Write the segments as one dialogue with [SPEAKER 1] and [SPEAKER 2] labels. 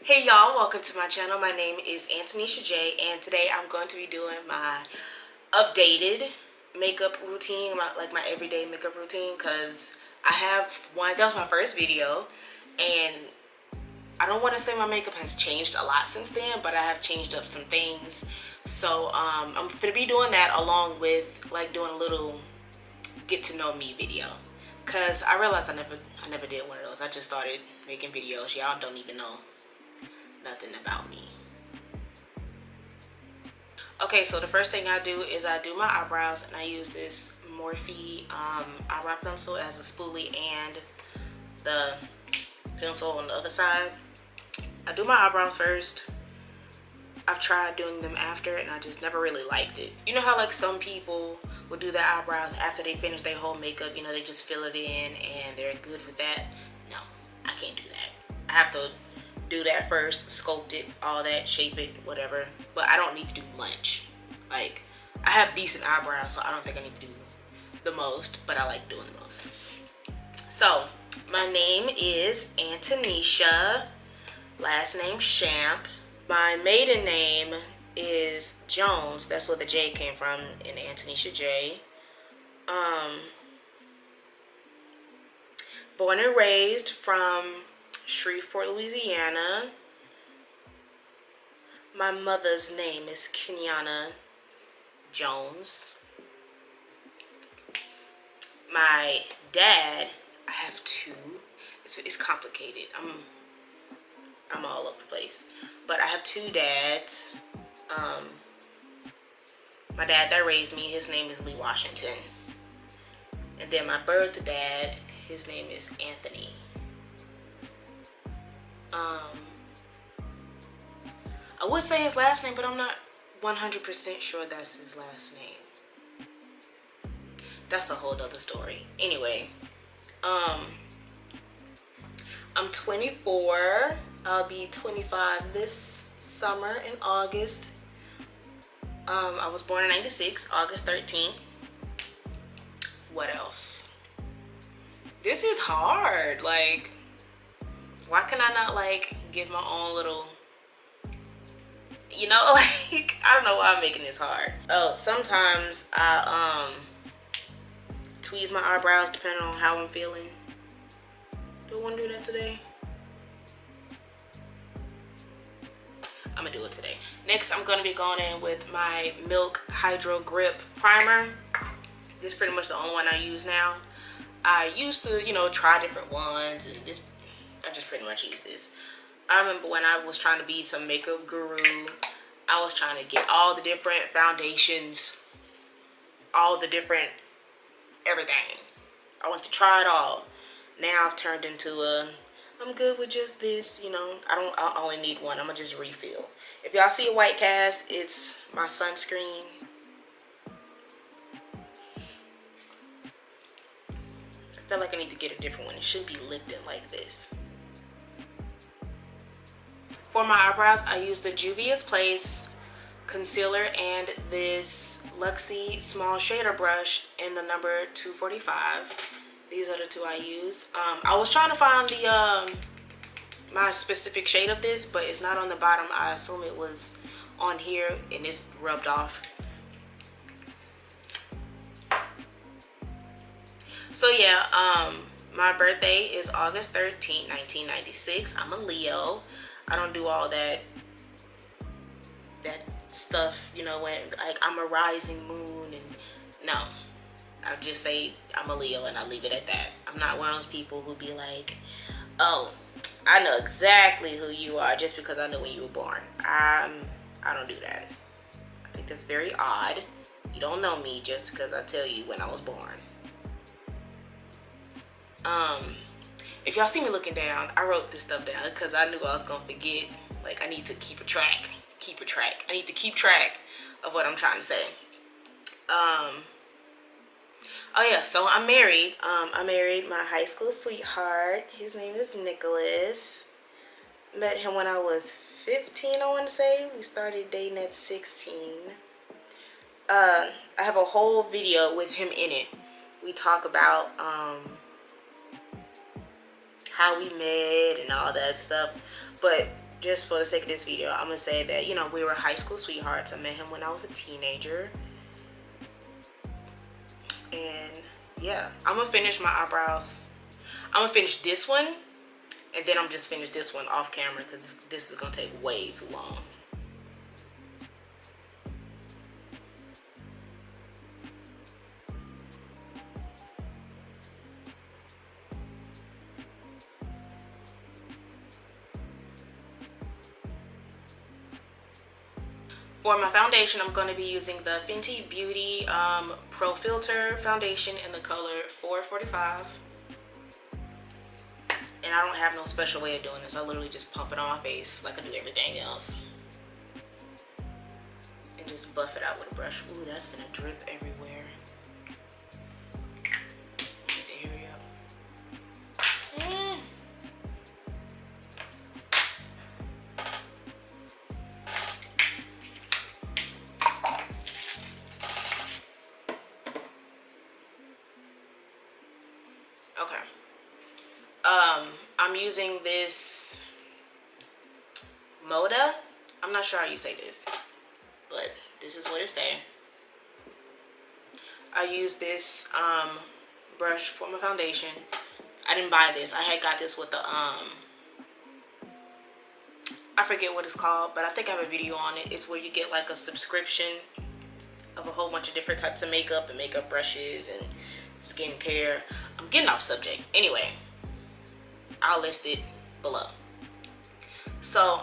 [SPEAKER 1] Hey y'all, welcome to my channel. My name is Antonisha J, and today I'm going to be doing my updated makeup routine, my everyday makeup routine, because I have one, that was my first video, and I don't want to say my makeup has changed a lot since then, but I have changed up some things. So I'm going to be doing that along with like doing a little get to know me video, because I realized I never did one of those. I just started making videos. Y'all don't even know nothing about me. Okay, so the first thing I do is I do my eyebrows, and I use this Morphe eyebrow pencil as a spoolie and the pencil on the other side. I do my eyebrows first. I've tried doing them after, and I just never really liked it. You know how like some people will do their eyebrows after they finish their whole makeup, you know, they just fill it in and they're good with that? No, I can't do that. I have to do that first, sculpt it, all that, shape it, whatever. But I don't need to do much. Like, I have decent eyebrows, so I don't think I need to do the most, but I like doing the most. So my name is Antonisha, last name Champ. My maiden name is Jones. That's where the J came from in Antonisha J. Born and raised from Shreveport, Louisiana. My mother's name is Kenyana Jones. My dad, I have two. It's complicated. I'm all over the place, but I have two dads. My dad that raised me, his name is Lee Washington, and then my birth dad, his name is Anthony. I would say his last name, but I'm not 100% sure that's his last name. That's a whole other story. Anyway, I'm 24. I'll be 25 this summer in August. I was born in 96, August 13th. What else? This is hard. Like, why can I not like give my own little, you know, like, I don't know why I'm making this hard. Oh, sometimes I tweeze my eyebrows depending on how I'm feeling. Do I want to do that today? I'm gonna do it today. Next, I'm gonna be going in with my Milk Hydro Grip Primer. This is pretty much the only one I use now. I used to, you know, try different ones, and I just pretty much use this. I remember when I was trying to be some makeup guru, I was trying to get all the different foundations, all the different everything. I want to try it all. Now I've turned into I'm good with just this, you know. I only need one. I'm gonna just refill. If y'all see a white cast, it's my sunscreen. I feel like I need to get a different one. It shouldn't be lifting like this. For my eyebrows, I use the Juvia's Place concealer and this Luxie small shader brush in the number 245. These are the two I use. I was trying to find the my specific shade of this, but it's not on the bottom. I assume it was on here and it's rubbed off. So yeah, my birthday is August 13th, 1996. I'm a Leo. I don't do all that stuff, you know, when like I'm a rising moon, and no. I just say I'm a Leo and I leave it at that. I'm not one of those people who be like, oh, I know exactly who you are just because I know when you were born. I don't do that. I think that's very odd. You don't know me just because I tell you when I was born. If y'all see me looking down, I wrote this stuff down because I knew I was gonna forget. Like, I need to keep a track. I need to keep track of what I'm trying to say. Oh yeah, so I'm married. I married my high school sweetheart. His name is Nicholas. Met him when I was 15, I want to say. We started dating at 16. I have a whole video with him in it. We talk about how we met and all that stuff. But just for the sake of this video, I'm gonna say that, you know, we were high school sweethearts. I met him when I was a teenager. And yeah, I'm gonna finish my eyebrows. I'm gonna finish this one, and then I'm just finish this one off camera because this is gonna take way too long. For my foundation, I'm going to be using the Fenty Beauty Pro Filter foundation in the color 445. And I don't have no special way of doing this. I literally just pump it on my face like I do everything else. And just buff it out with a brush. Ooh, that's going to drip everywhere. There we go. Okay. I'm using this Moda. I'm not sure how you say this, but this is what it say. I use this brush for my foundation. I didn't buy this. I had got this with the I forget what it's called, but I think I have a video on it. It's where you get like a subscription of a whole bunch of different types of makeup and makeup brushes and skincare. I'm getting off subject. Anyway, I'll list it below. So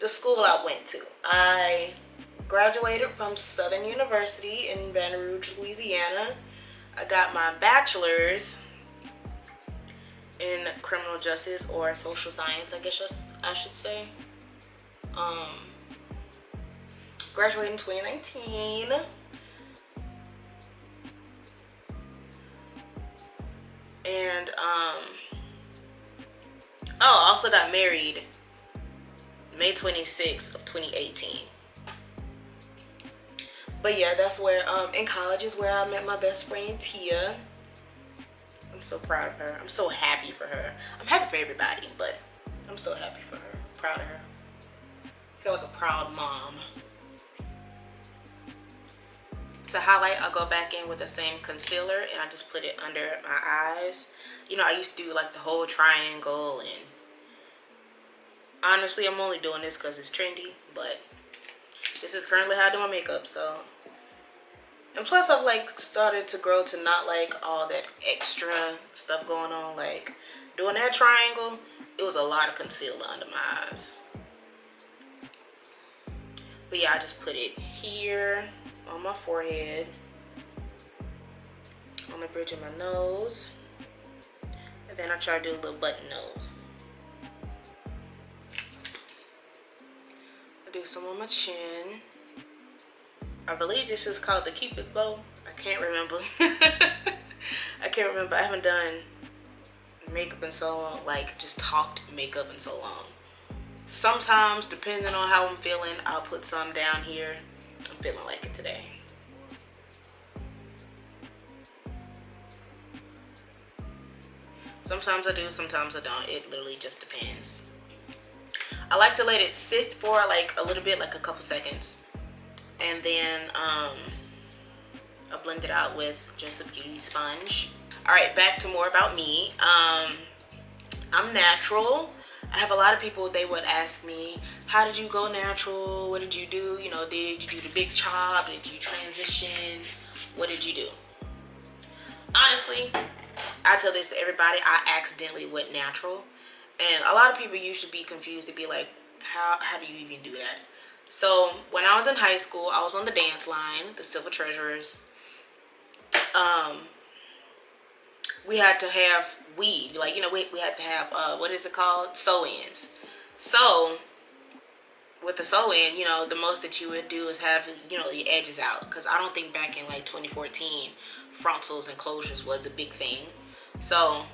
[SPEAKER 1] the school I went to, I graduated from Southern University in Baton Rouge, Louisiana. I got my bachelor's in criminal justice or social science, I guess I should say. Graduated in 2019. And I also got married May 26th of 2018. But yeah, that's where in college is where I met my best friend Tia. I'm so proud of her. I'm so happy for her. I'm happy for everybody, but I'm so happy for her. Proud of her. I feel like a proud mom. To highlight, I'll go back in with the same concealer and I just put it under my eyes. You know, I used to do like the whole triangle, and honestly, I'm only doing this because it's trendy, but this is currently how I do my makeup. So, and plus I've like started to grow to not like all that extra stuff going on. Like doing that triangle, it was a lot of concealer under my eyes. But yeah, I just put it here on my forehead, on the bridge of my nose, and then I try to do a little button nose. I do some on my chin. I believe this is called the Cupid's bow. I can't remember. I can't remember. I haven't done makeup in so long, like just talked makeup in so long. Sometimes, depending on how I'm feeling, I'll put some down here. I'm feeling like it today. Sometimes I do, sometimes I don't. It literally just depends. I like to let it sit for like a little bit, like a couple seconds. And then I blend it out with just a beauty sponge. Alright, back to more about me. I'm natural. I have a lot of people, they would ask me, how did you go natural? What did you do? You know, did you do the big chop? Did you transition? What did you do? Honestly, I tell this to everybody, I accidentally went natural. And a lot of people usually be confused to be like, how do you even do that? So when I was in high school, I was on the dance line, the Silver Treasurers. We had to have weed, like, you know, we had to have what is it called, sew-ins. So with the sew-in, you know, the most that you would do is have, you know, the edges out, because I don't think back in like 2014 frontals and closures was a big thing. So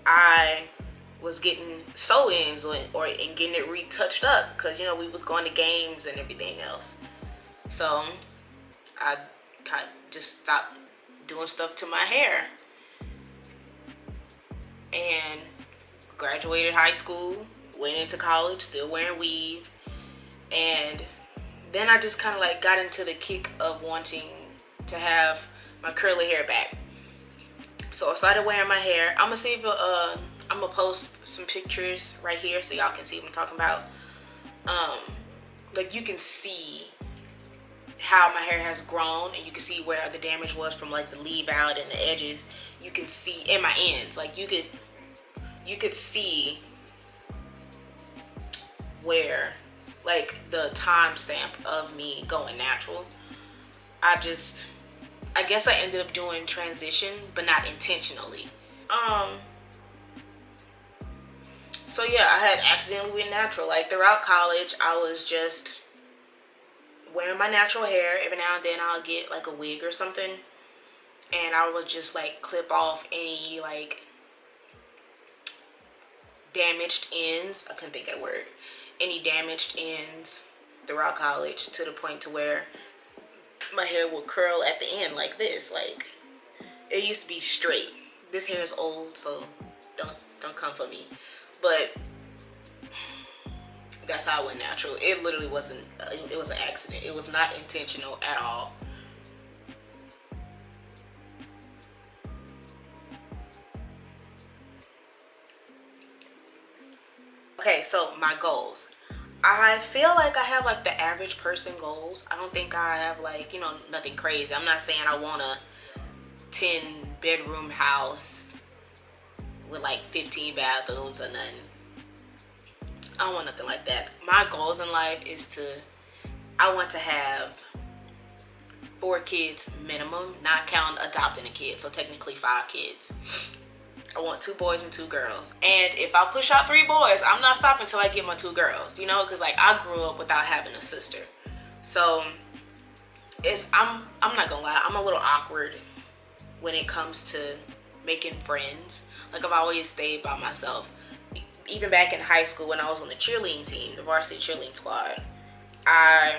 [SPEAKER 1] I was getting sew-ins and getting it retouched up, because, you know, we was going to games and everything else. So I just stopped doing stuff to my hair. and graduated high school, went into college, still wearing weave. And then I just kind of like got into the kick of wanting to have my curly hair back. So I started wearing my hair. I'm gonna see if I'm gonna post some pictures right here so y'all can see what I'm talking about. Like you can see how my hair has grown, and you can see where the damage was from like the leave out and the edges. You can see in my ends, like you could see where like the time stamp of me going natural. I guess I ended up doing transition, but not intentionally. So yeah, I had accidentally went natural. Like throughout college, I was just wearing my natural hair. Every now and then I'll get like a wig or something, and I would just like clip off any like damaged ends. I couldn't think of the word. Any damaged ends throughout college, to the point to where my hair will curl at the end like this. Like it used to be straight. This hair is old, so don't come for me. But that's how I went natural. It literally wasn't, it was an accident. It was not intentional at all. Okay, so my goals. I feel like I have like the average person goals. I don't think I have like, you know, nothing crazy. I'm not saying I want a 10 bedroom house with like 15 bathrooms or nothing. I don't want nothing like that. My goals in life is I want to have 4 kids minimum, not counting adopting a kid. So technically 5 kids. I want 2 boys and 2 girls. And if I push out 3 boys, I'm not stopping until I get my 2 girls, you know, because like I grew up without having a sister. So I'm not gonna lie, I'm a little awkward when it comes to making friends. Like I've always stayed by myself. Even back in high school when I was on the cheerleading team, the varsity cheerleading squad, I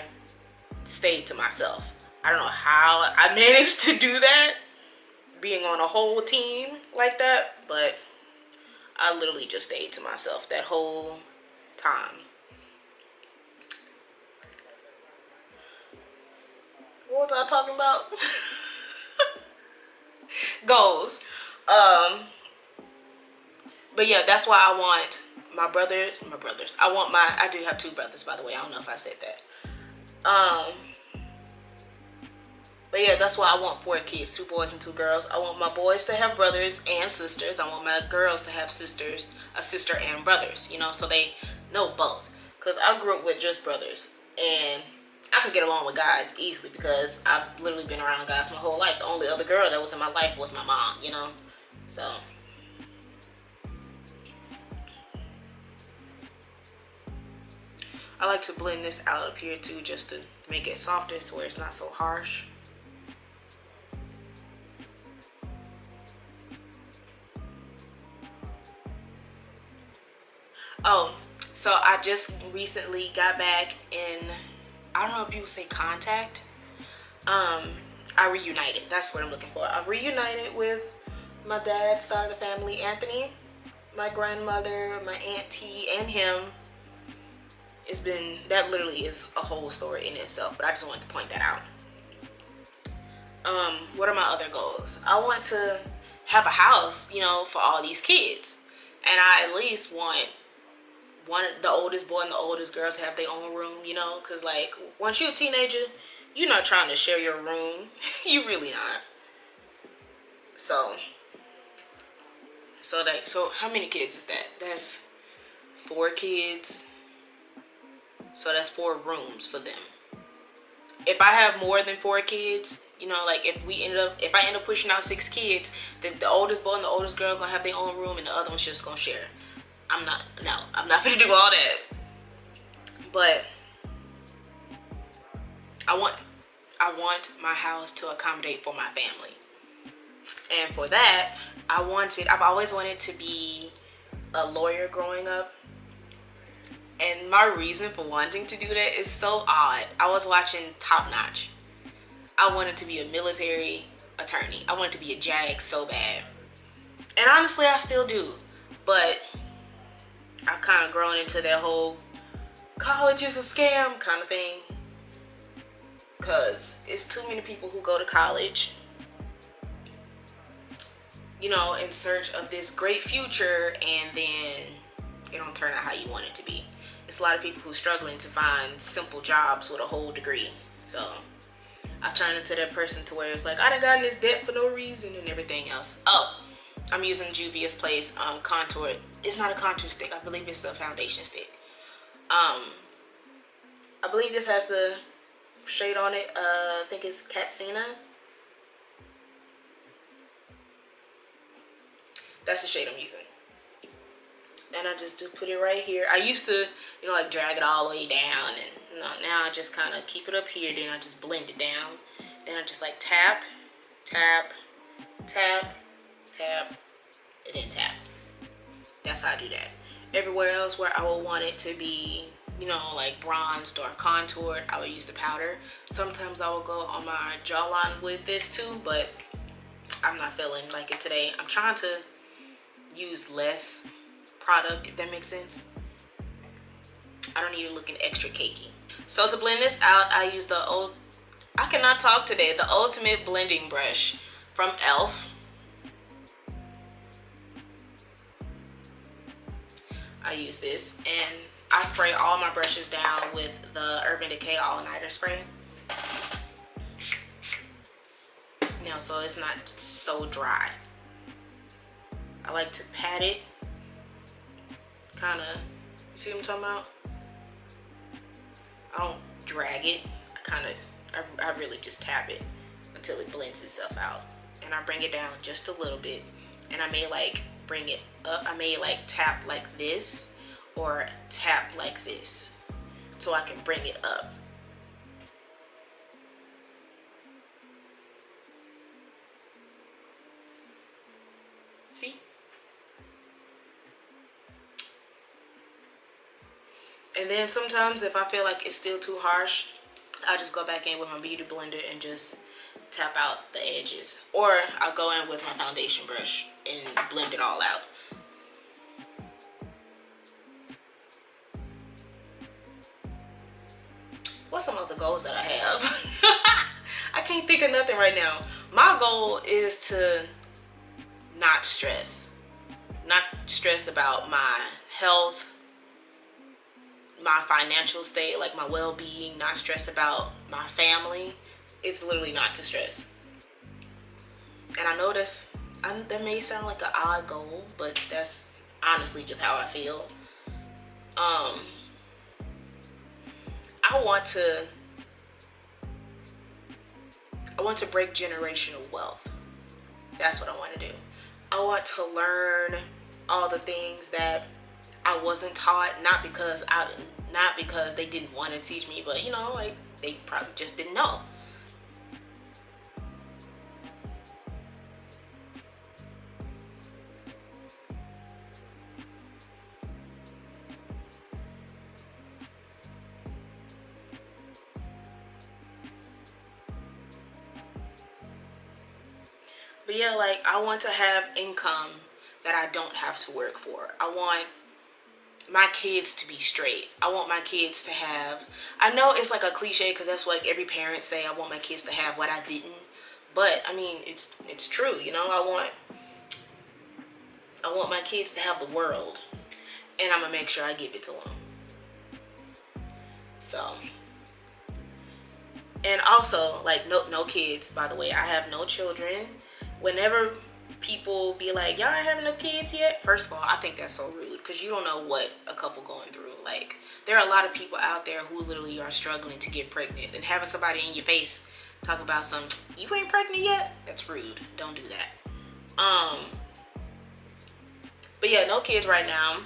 [SPEAKER 1] stayed to myself. I don't know how I managed to do that, being on a whole team like that, but I literally just stayed to myself that whole time. What was I talking about? Goals. But yeah, that's why I want my brothers. I do have 2 brothers, by the way. I don't know if I said that. But yeah, that's why I want 4 kids, 2 boys and 2 girls. I want my boys to have brothers and sisters. I want my girls to have sisters, a sister and brothers, you know, so they know both. Because I grew up with just brothers, and I can get along with guys easily because I've literally been around guys my whole life. The only other girl that was in my life was my mom, you know, so. I like to blend this out up here too, just to make it softer so where it's not so harsh. Oh, so I just recently got back in, I don't know if you would say contact. I reunited. That's what I'm looking for. I reunited with my dad's side of the family, Anthony, my grandmother, my auntie, and him. It's been, that literally is a whole story in itself, but I just wanted to point that out. What are my other goals? I want to have a house, you know, for all these kids, and I at least want the oldest boy and the oldest girls to have their own room, you know, because like once you're a teenager, you're not trying to share your room. You really not. So how many kids is that? That's 4 kids. So that's 4 rooms for them. If I have more than 4 kids, you know, like if I end up pushing out 6 kids, then the oldest boy and the oldest girl gonna have their own room, and the other one's just gonna share. I'm not gonna do all that. But I want my house to accommodate for my family. And for that, I've always wanted to be a lawyer growing up. And my reason for wanting to do that is so odd. I was watching Top Notch. I wanted to be a military attorney. I wanted to be a JAG so bad. And honestly, I still do. But I've kind of grown into that whole college is a scam kind of thing. Because it's too many people who go to college, you know, in search of this great future, and then it don't turn out how you want it to be. It's a lot of people who are struggling to find simple jobs with a whole degree. So I've turned into that person to where it's like, I done got in this debt for no reason and everything else. Oh, I'm using Juvia's Place contour. It's not a contour stick. I believe it's a foundation stick. I believe this has the shade on it. I think it's Katsina. That's the shade I'm using. And I just do put it right here. I used to, you know, like drag it all the way down, and now I just kind of keep it up here. Then I just blend it down. Then I just like tap, tap, tap, tap, and then tap. That's how I do that. Everywhere else where I would want it to be, you know, like bronzed or contoured, I would use the powder. Sometimes I will go on my jawline with this too, but I'm not feeling like it today. I'm trying to use less product, if that makes sense. I don't need it looking extra cakey. So to blend this out, I use I cannot talk today, the Ultimate Blending Brush from e.l.f. I use this, and I spray all my brushes down with the Urban Decay All Nighter spray. Now, so it's not so dry. I like to pat it, kind of, you see what I'm talking about? I don't drag it. I really just tap it until it blends itself out. And I bring it down just a little bit. And I may like bring it up. I may like tap like this or tap like this so I can bring it up. See? And then sometimes if I feel like it's still too harsh, I'll just go back in with my beauty blender and just tap out the edges. Or I'll go in with my foundation brush and blend it all out. What's some other goals that I have? I can't think of nothing right now. My goal is to not stress. Not stress about my health, my financial state, like my well-being, not stress about my family. It's literally not to stress. And I know that may sound like an odd goal, but that's honestly just how I feel. I want to break generational wealth. That's what I want to do. I want to learn all the things that I wasn't taught, not because they didn't want to teach me, but you know, like they probably just didn't know. But yeah, like I want to have income that I don't have to work for. I want my kids to be straight. I want my kids to have, I know it's like a cliche because that's what like every parent say, I want my kids to have what I didn't. But I mean, it's true, you know. I want my kids to have the world, and I'm gonna make sure I give it to them. So, and also like no kids, by the way. I have no children. Whenever people be like, y'all ain't having no kids yet, first of all, I think that's so rude because you don't know what a couple going through. Like, there are a lot of people out there who literally are struggling to get pregnant, and having somebody in your face talk about you ain't pregnant yet, that's rude. Don't do that. But yeah, no kids right now.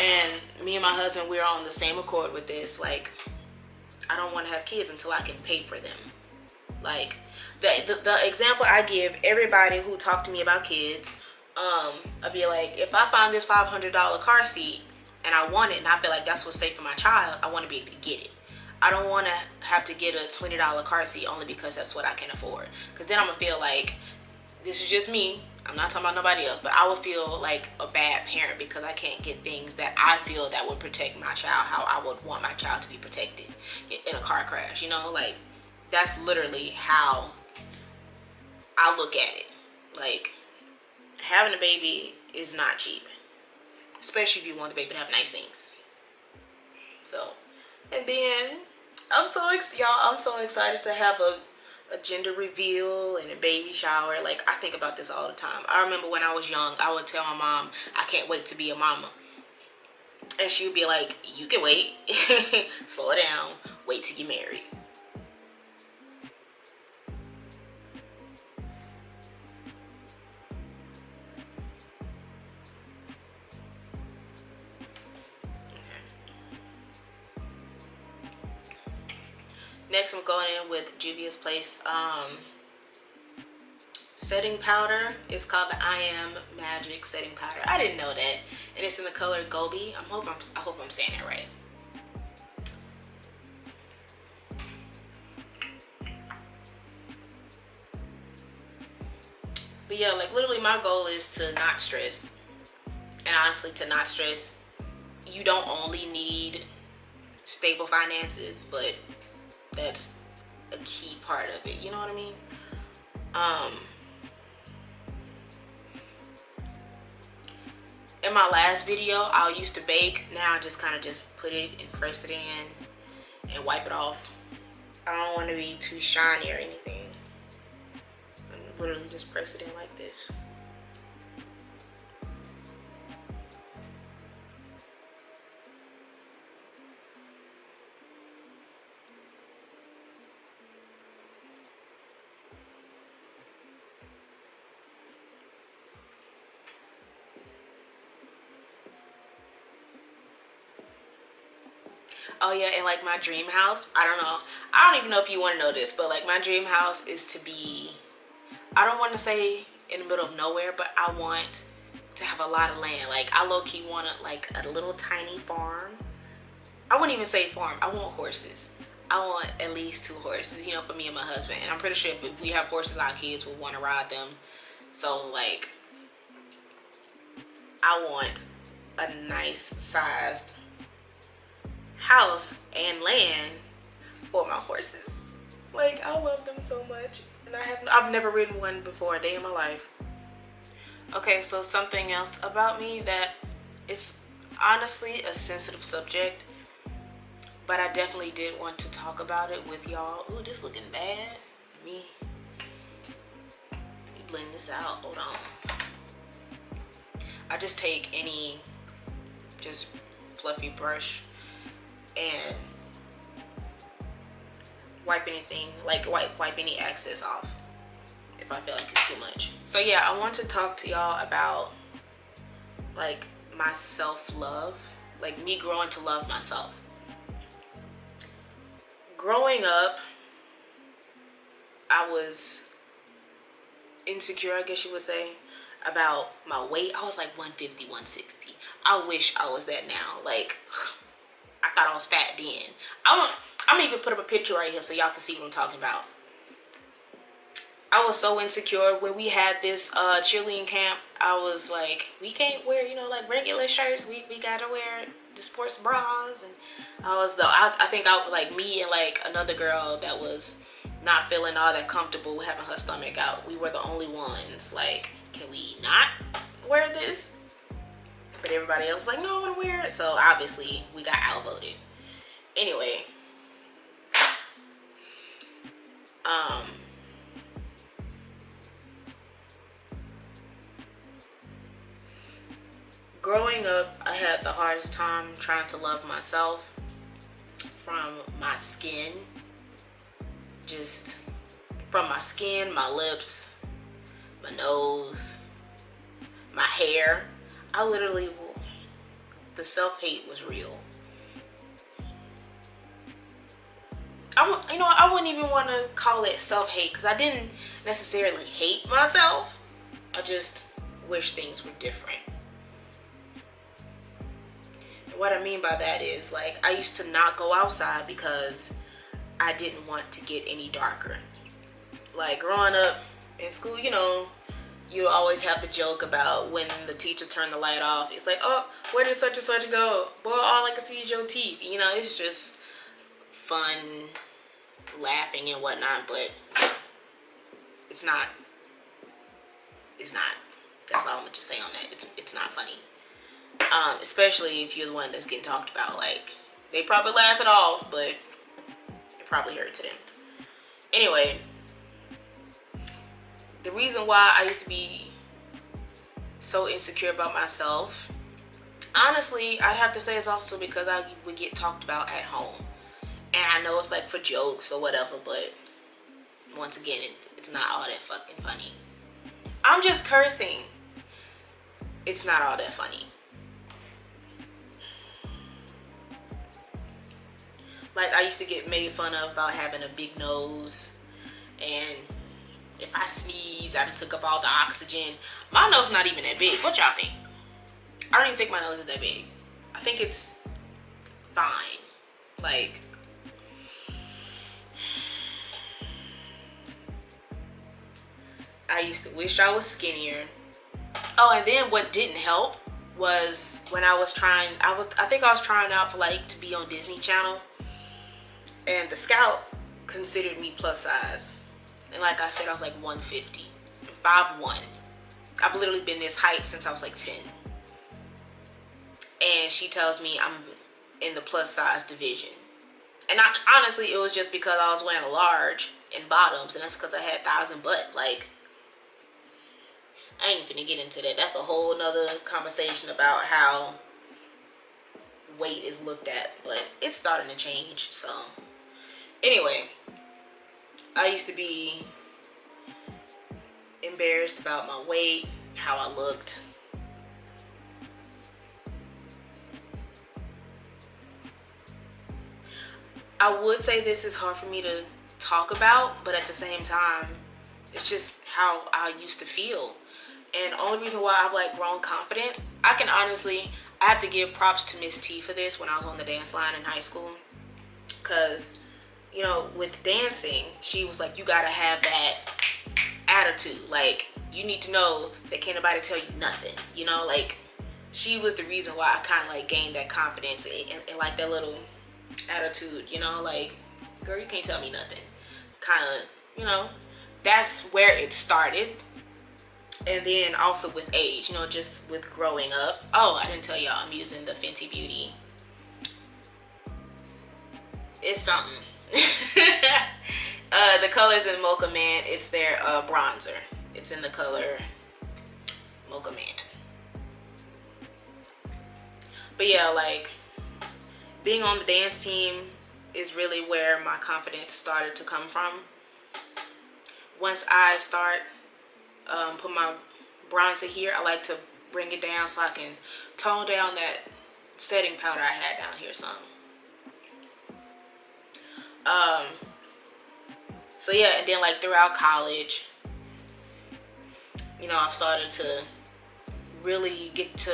[SPEAKER 1] And me and my husband, we're on the same accord with this. Like, I don't want to have kids until I can pay for them. Like, the example I give everybody who talk to me about kids, I'd be like, if I find this $500 car seat and I want it and I feel like that's what's safe for my child, I want to be able to get it. I don't want to have to get a $20 car seat only because that's what I can afford. Because then I'm going to feel like this is just me, I'm not talking about nobody else, but I would feel like a bad parent because I can't get things that I feel that would protect my child how I would want my child to be protected in a car crash, you know? Like, that's literally how I look at it. Like, having a baby is not cheap, especially if you want the baby to have nice things. So, and then I'm so excited to have a gender reveal and a baby shower. Like, I think about this all the time. I remember when I was young, I would tell my mom, I can't wait to be a mama. And she would be like, you can wait. Slow it down. Wait till you're married. Next, I'm going in with Juvia's Place setting powder. It's called the I Am Magic setting powder. I didn't know that, and it's in the color Gobi. I hope I'm saying that right. But yeah, like literally my goal is to not stress. And honestly, to not stress, you don't only need stable finances, but that's a key part of it. You know what I mean? In my last video, I used to bake. Now I just kind of just put it and press it in and wipe it off. I don't want to be too shiny or anything. I literally just press it in like this. Oh yeah, and like my dream house, I don't even know if you want to know this, but like my dream house is to be, I don't want to say in the middle of nowhere, but I want to have a lot of land. Like I low-key want like a little tiny farm. I wouldn't even say farm, I want horses. I want at least 2 horses, you know, for me and my husband. And I'm pretty sure if we have horses, our kids will want to ride them. So like, I want a nice sized house and land for my horses. Like, I love them so much, and I've never ridden one before a day in my life. Okay, so something else about me that is honestly a sensitive subject, but I definitely did want to talk about it with y'all. Ooh, this looking bad. Let me blend this out. Hold on. I just take any just fluffy brush and wipe anything, like wipe any excess off if I feel like it's too much. So yeah, I want to talk to y'all about like my self-love, like me growing to love myself. Growing up, I was insecure, I guess you would say, about my weight. I was like 150, 160. I wish I was that now. Like, I thought I was fat then. I'm gonna even put up a picture right here so y'all can see what I'm talking about. I was so insecure when we had this cheerleading camp. I was like, we can't wear, you know, like regular shirts. We gotta wear the sports bras. And I think like me and like another girl that was not feeling all that comfortable with having her stomach out. We were the only ones like, can we not wear this? But everybody else was like, no, I want to wear it. So obviously we got outvoted. Anyway, growing up, I had the hardest time trying to love myself, from my skin, just from my skin, my lips, my nose, my hair. I literally, the self-hate was real. I wouldn't even want to call it self-hate because I didn't necessarily hate myself. I just wish things were different. And what I mean by that is, like, I used to not go outside because I didn't want to get any darker. Like, growing up in school, you know, you always have the joke about when the teacher turned the light off. It's like, oh, where did such and such go? Well, all I can see is your teeth. You know, it's just fun laughing and whatnot, but it's not. It's not. That's all I'm gonna just say on that. It's not funny. Especially if you're the one that's getting talked about. Like, they probably laugh it off, but it probably hurt to them. Anyway, the reason why I used to be so insecure about myself, honestly, I'd have to say is also because I would get talked about at home. And I know it's like for jokes or whatever, but once again, it's not all that fucking funny. I'm just cursing. It's not all that funny. Like, I used to get made fun of about having a big nose, and if I sneeze, I took up all the oxygen. My nose not even that big. What y'all think? I don't even think my nose is that big. I think it's fine. Like, I used to wish I was skinnier. Oh, and then what didn't help was when I was trying, I think I was trying out for like to be on Disney Channel, and the scout considered me plus size. And like I said, I was like 150, 5'1". I've literally been this height since I was like 10. And she tells me I'm in the plus size division. And honestly, it was just because I was wearing a large in bottoms, and that's because I had thighs and butt. Like, I ain't even gonna get into that. That's a whole nother conversation about how weight is looked at, but it's starting to change. So anyway, I used to be embarrassed about my weight, how I looked. I would say this is hard for me to talk about, but at the same time, it's just how I used to feel. And the only reason why I've like grown confidence, I have to give props to Miss T for this when I was on the dance line in high school. Cause, you know, with dancing, she was like, you gotta have that attitude. Like, you need to know that can't nobody tell you nothing. You know, like, she was the reason why I kind of like gained that confidence and like that little attitude, you know, like, girl, you can't tell me nothing. Kind of, you know, that's where it started. And then also with age, you know, just with growing up. Oh, I didn't tell y'all I'm using the Fenty Beauty. It's something. The color's in Mocha Man. It's their bronzer. It's in the color Mocha Man. But yeah, like, being on the dance team is really where my confidence started to come from. Once I start put my bronzer here, I like to bring it down so I can tone down that setting powder I had down here some. So yeah, and then like throughout college, you know, I've started to really get to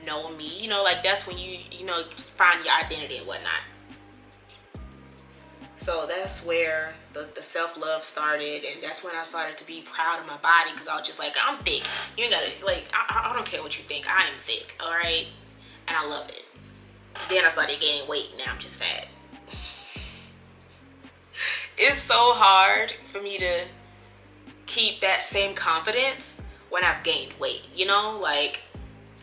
[SPEAKER 1] know me. You know, like that's when you know, find your identity and whatnot. So that's where the self-love started, and that's when I started to be proud of my body, because I was just like, I'm thick. You ain't gotta, like, I don't care what you think. I am thick, all right? And I love it. Then I started gaining weight, and now I'm just fat. It's so hard for me to keep that same confidence when I've gained weight, you know? Like,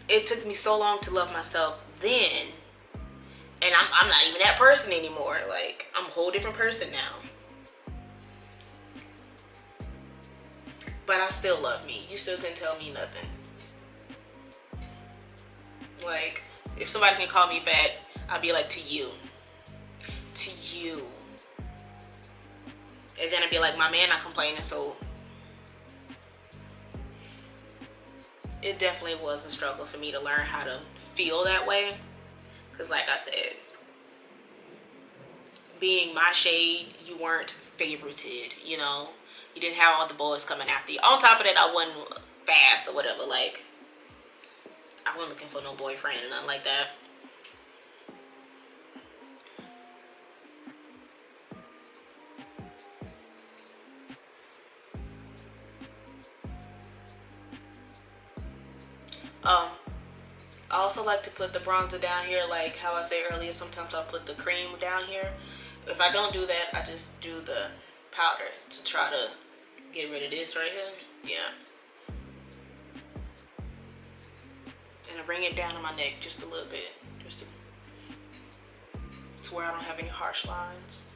[SPEAKER 1] it took me so long to love myself then, and I'm not even that person anymore. Like, I'm a whole different person now. But I still love me. You still can tell me nothing. Like, if somebody can call me fat, I'll be like, to you. To you. And then I'd be like, my man not complaining, so it definitely was a struggle for me to learn how to feel that way. Because like I said, being my shade, you weren't favorited, you know? You didn't have all the boys coming after you. On top of that, I wasn't fast or whatever. Like, I wasn't looking for no boyfriend or nothing like that. Um, I also like to put the bronzer down here, like how I said earlier. Sometimes I'll put the cream down here. If I don't do that, I just do the powder to try to get rid of this right here. Yeah. And I bring it down on my neck just a little bit, just to where I don't have any harsh lines.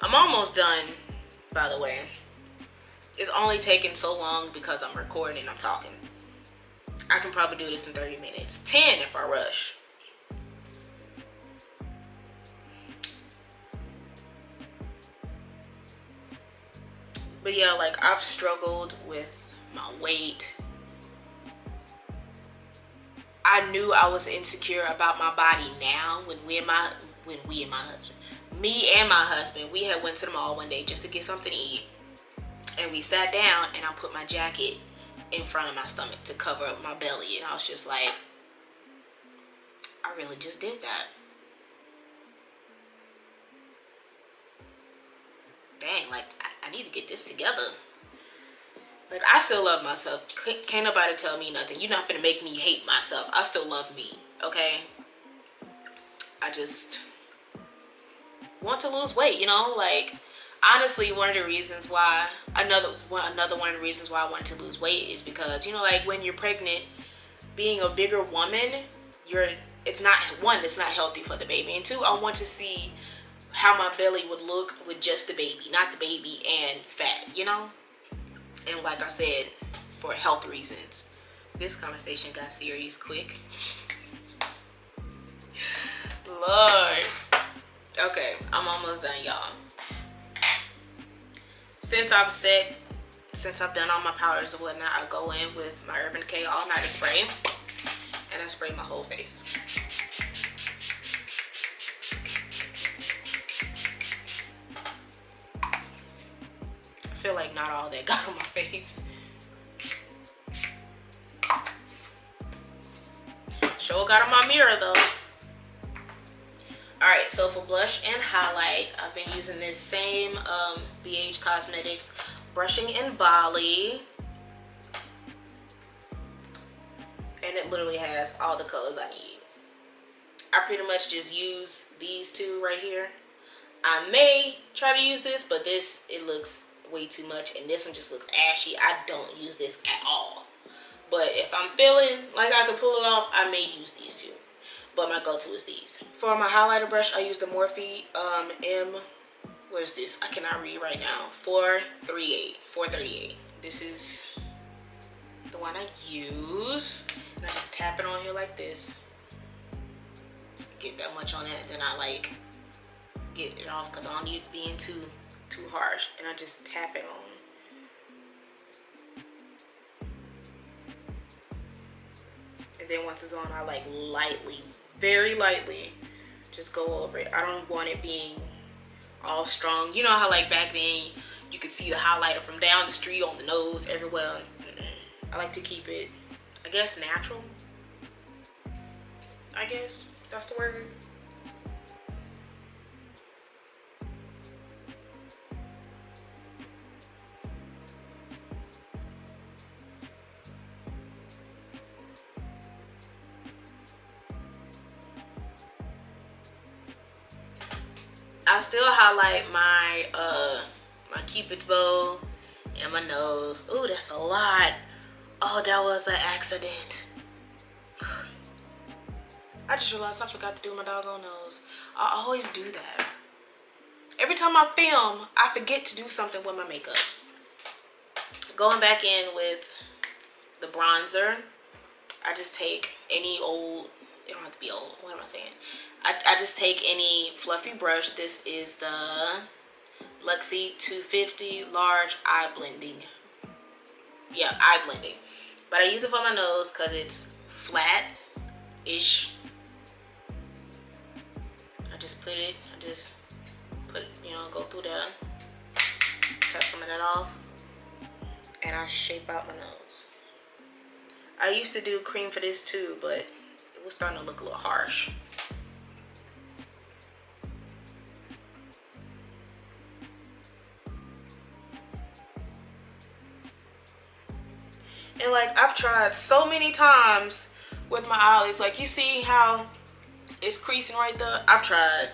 [SPEAKER 1] I'm almost done, by the way. It's only taking so long because I'm recording and I'm talking. I can probably do this in 30 minutes. 10 if I rush. But yeah, like I've struggled with my weight. I knew I was insecure about my body now when me and my husband, we had went to the mall one day just to get something to eat. And we sat down and I put my jacket in front of my stomach to cover up my belly. And I was just like, I really just did that. Dang, like I need to get this together. Like I still love myself. Can't nobody tell me nothing. You're not gonna make me hate myself. I still love me, okay? I just want to lose weight, you know? Like honestly, one of the reasons why another one of the reasons why I wanted to lose weight is because, you know, like when you're pregnant, being a bigger woman, it's not healthy for the baby, and two, I want to see how my belly would look with just the baby, not the baby and fat, you know? And like I said, for health reasons. This conversation got serious quick. Lord. Okay, I'm almost done, y'all. Since I've done all my powders and whatnot, I go in with my Urban Decay All Nighter Spray, and I spray my whole face. I feel like not all that got on my face. Sure got on my mirror though. Alright, so for blush and highlight, I've been using this same BH Cosmetics Brushing in Bali. And it literally has all the colors I need. I pretty much just use these two right here. I may try to use this, but it looks way too much, and this one just looks ashy. I don't use this at all. But if I'm feeling like I can pull it off, I may use these two. But my go-to is these. For my highlighter brush, I use the Morphe what is this? I cannot read right now. 438. This is the one I use. And I just tap it on here like this. Get that much on it, and then I like get it off because I don't need it being too harsh. And I just tap it on. And then once it's on, I like lightly, very lightly, just go over it. I don't want it being all strong. You know how like back then you could see the highlighter from down the street, on the nose, everywhere. I like to keep it, I guess, natural. I guess that's the word. I still highlight my my Cupid's bow and my nose. Ooh, that's a lot. Oh, that was an accident. I just realized I forgot to do my doggone nose. I always do that. Every time I film, I forget to do something with my makeup. Going back in with the bronzer, I just take any old, it don't have to be old, what am I saying? I just take any fluffy brush. This is the Luxie 250 large eye blending. Yeah, eye blending. But I use it for my nose because it's flat-ish. I just put it, you know, go through there, tap some of that off, and I shape out my nose. I used to do cream for this too, but it was starting to look a little harsh. And like I've tried so many times with my eyelids. Like you see how it's creasing right there? I've tried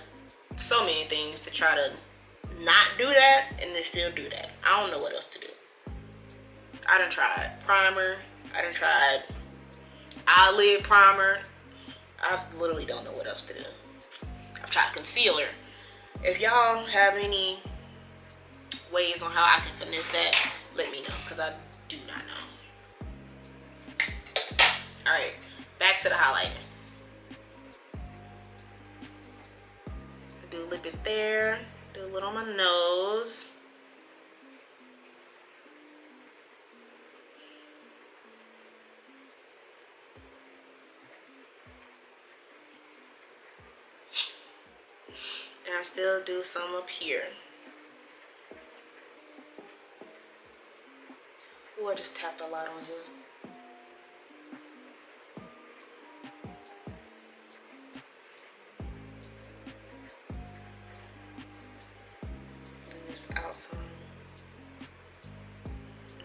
[SPEAKER 1] so many things to try to not do that and then still do that. I don't know what else to do. I done tried primer. I done tried eyelid primer. I literally don't know what else to do. I've tried concealer. If y'all have any ways on how I can finesse that, let me know, because I do not know. Alright, back to the highlighter. Do a little bit there, do a little on my nose. And I still do some up here. Ooh, I just tapped a lot on here. This out some.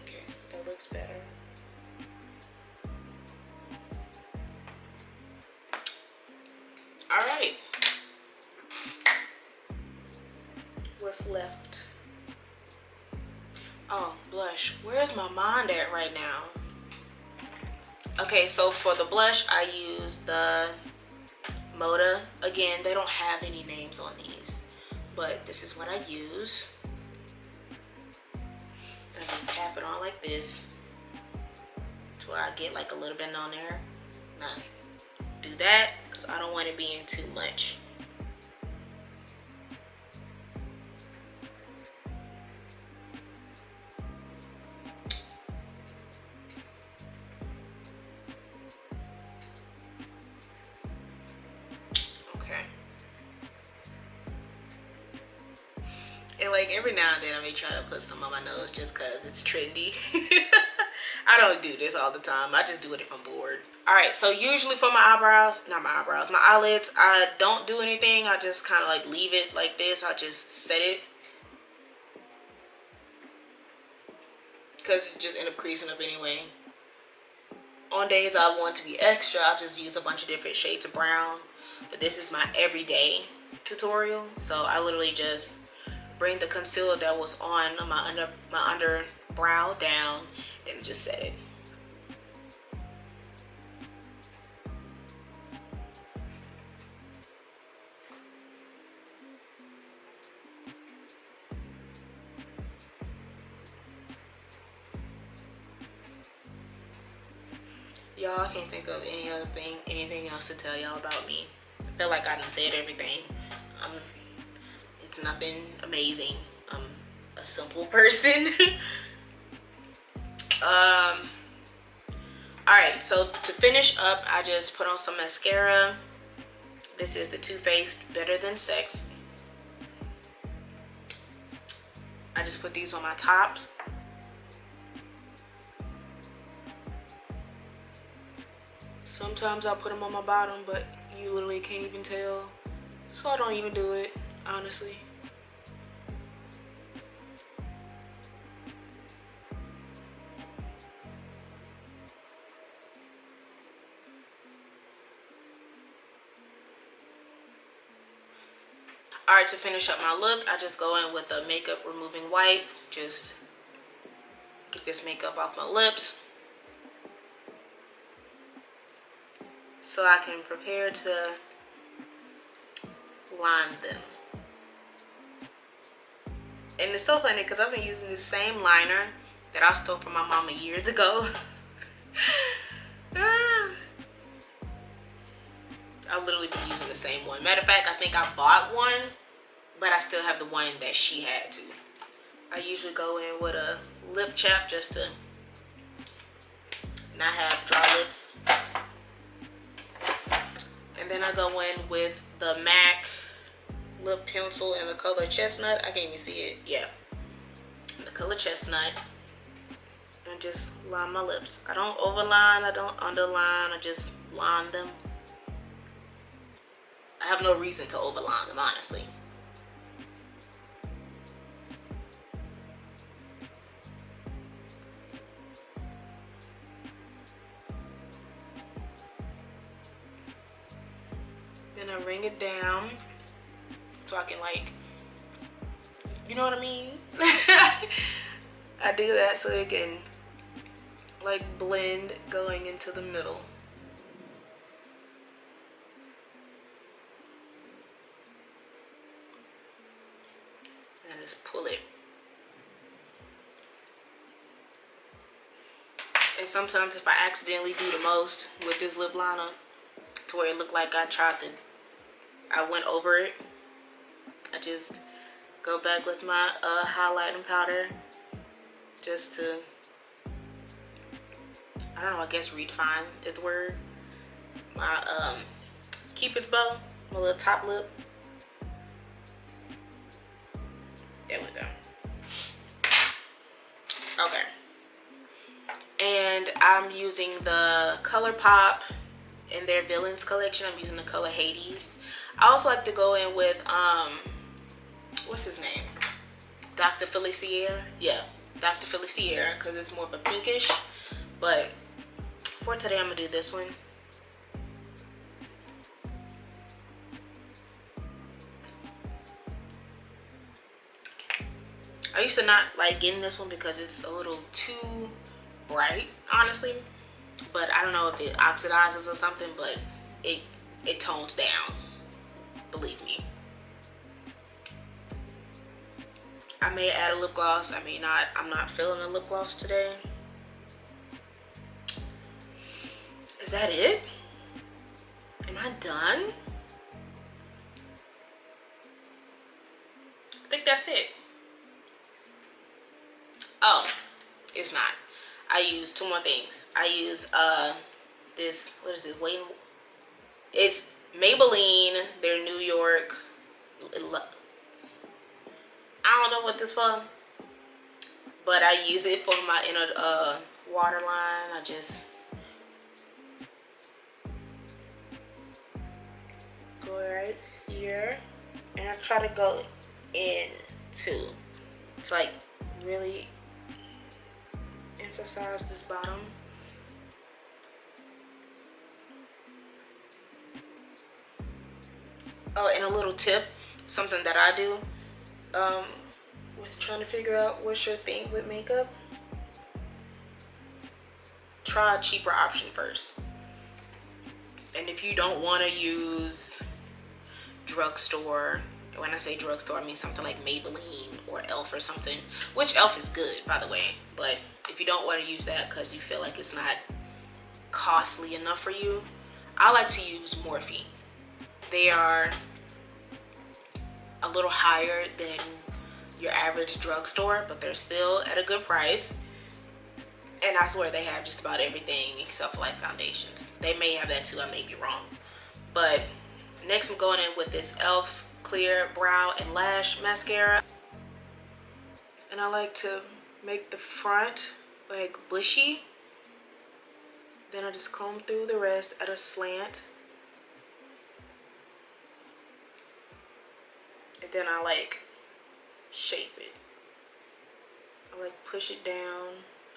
[SPEAKER 1] Okay, that looks better. All right. What's left? Oh, blush. Where's my mind at right now? Okay, so for the blush, I use the Moda. Again, they don't have any names on these, but this is what I use. And I just tap it on like this to where I get like a little bit on there. Now, do that because I don't want it being too much. And like every now and then I may try to put some on my nose just because it's trendy. I don't do this all the time. I just do it if I'm bored. Alright, so usually for my eyebrows, not my eyebrows, my eyelids, I don't do anything. I just kind of like leave it like this. I just set it. Because it just end up creasing up anyway. On days I want to be extra, I'll just use a bunch of different shades of brown. But this is my everyday tutorial. So I literally just bring the concealer that was on my underbrow down, then just set it. Y'all, I can't think of anything else to tell y'all about me. I feel like I done said everything. It's nothing amazing. I'm a simple person. Alright, so to finish up, I just put on some mascara. This is the Too Faced Better Than Sex. I just put these on my tops. Sometimes I put them on my bottom, but you literally can't even tell. So I don't even do it, honestly. Alright, to finish up my look, I just go in with a makeup removing wipe. Just get this makeup off my lips so I can prepare to line them. And it's so funny because I've been using the same liner that I stole from my mama years ago. I've literally been using the same one. Matter of fact, I think I bought one, but I still have the one that she had too. I usually go in with a lip chap just to not have dry lips. And then I go in with the MAC lip pencil in the color Chestnut. I can't even see it. Yeah. The color Chestnut. And just line my lips. I don't overline. I don't underline. I just line them. I have no reason to overline them, honestly. Then I bring it down so I can, like, you know what I mean? I do that so it can like blend going into the middle. And I just pull it. And sometimes if I accidentally do the most with this lip liner to where it looked like I went over it, I just go back with my highlighting powder just to, I don't know, I guess redefine is the word. My Cupid's bow, my little top lip. There we go. Okay. And I'm using the ColourPop in their Villains collection. I'm using the color Hades. I also like to go in with what's his name? Dr. Filt'r. Yeah, Dr. Filt'r, because it's more of a pinkish. But for today, I'm gonna do this one. I used to not like getting this one because it's a little too bright, honestly. But I don't know if it oxidizes or something, but it tones down, believe me. I may add a lip gloss, I may not. I'm not feeling a lip gloss today. Is that it? Am I done? I think that's it. Oh, it's not. I use two more things. I use this, what is this? It's Maybelline, their New York. I don't know what this for, but I use it for my inner waterline. I just go right here, and I try to go in too. It's like really emphasize this bottom. Oh, and a little tip, something that I do with trying to figure out what's your thing with makeup. Try a cheaper option first. And if you don't want to use drugstore, when I say drugstore, I mean something like Maybelline or Elf or something, which Elf is good, by the way. But if you don't want to use that because you feel like it's not costly enough for you, I like to use Morphe. They are a little higher than your average drugstore, but they're still at a good price. And I swear they have just about everything except for like foundations. They may have that too, I may be wrong. But next I'm going in with this Elf Clear Brow and Lash Mascara. And I like to make the front like bushy. Then I just comb through the rest at a slant. And then I like shape it. I like push it down.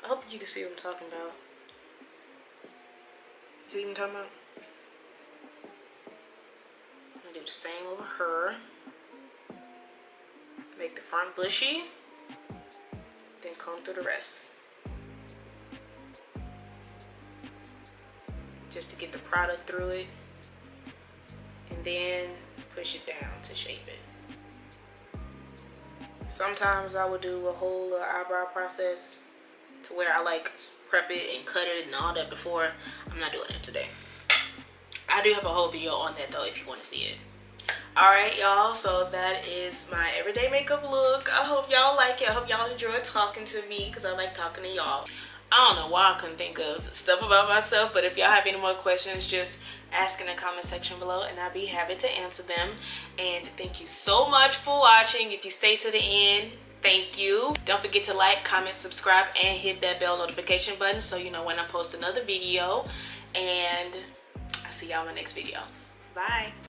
[SPEAKER 1] I hope you can see what I'm talking about. See what I'm talking about? I'm gonna do the same over her. Make the front bushy. Then comb through the rest. Just to get the product through it. And then push it down to shape it. Sometimes I would do a whole eyebrow process to where I like prep it and cut it and all that before. I'm not doing it today. I do have a whole video on that though if you want to see it. Alright y'all, so that is my everyday makeup look. I hope y'all like it. I hope y'all enjoyed talking to me because I like talking to y'all. I don't know why I couldn't think of stuff about myself, but if y'all have any more questions, just ask in the comment section below and I'll be happy to answer them. And thank you so much for watching. If you stay to the end, thank you. Don't forget to like, comment, subscribe, and hit that bell notification button so you know when I post another video. And I'll see y'all in the next video. Bye.